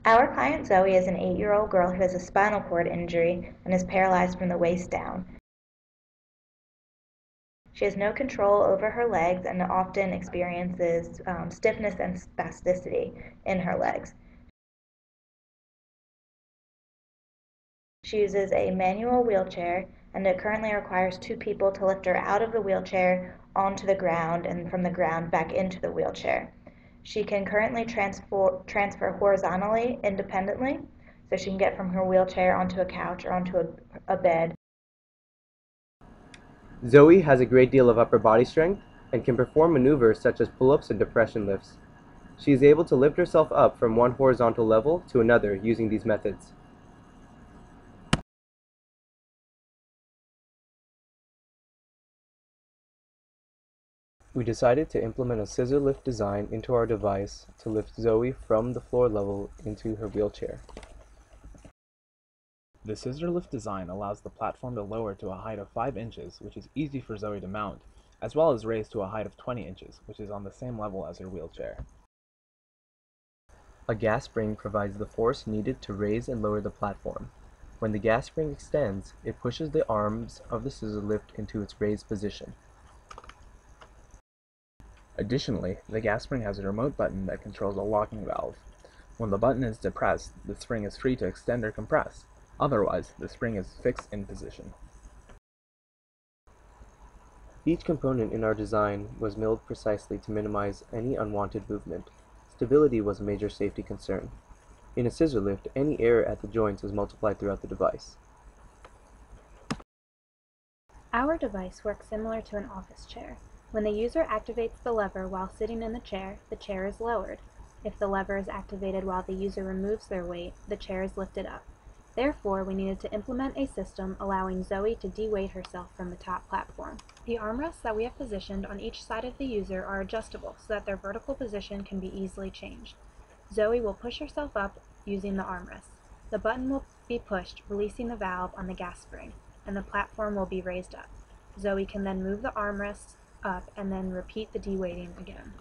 Our client Zoe is an 8-year-old girl who has a spinal cord injury and is paralyzed from the waist down. She has no control over her legs and often experiences stiffness and spasticity in her legs. She uses a manual wheelchair, and it currently requires 2 people to lift her out of the wheelchair onto the ground and from the ground back into the wheelchair. She can currently transfer horizontally independently, so she can get from her wheelchair onto a couch or onto a bed. Zoe has a great deal of upper body strength and can perform maneuvers such as pull-ups and depression lifts. She is able to lift herself up from one horizontal level to another using these methods. We decided to implement a scissor lift design into our device to lift Zoe from the floor level into her wheelchair. The scissor lift design allows the platform to lower to a height of 5 inches, which is easy for Zoe to mount, as well as raise to a height of 20 inches, which is on the same level as her wheelchair. A gas spring provides the force needed to raise and lower the platform. When the gas spring extends, it pushes the arms of the scissor lift into its raised position. Additionally, the gas spring has a remote button that controls a locking valve. When the button is depressed, the spring is free to extend or compress. Otherwise, the spring is fixed in position. Each component in our design was milled precisely to minimize any unwanted movement. Stability was a major safety concern. In a scissor lift, any error at the joints is multiplied throughout the device. Our device works similar to an office chair. When the user activates the lever while sitting in the chair is lowered. If the lever is activated while the user removes their weight, the chair is lifted up. Therefore, we needed to implement a system allowing Zoe to de-weight herself from the top platform. The armrests that we have positioned on each side of the user are adjustable so that their vertical position can be easily changed. Zoe will push herself up using the armrests. The button will be pushed, releasing the valve on the gas spring, and the platform will be raised up. Zoe can then move the armrests up and then repeat the de-weighting again.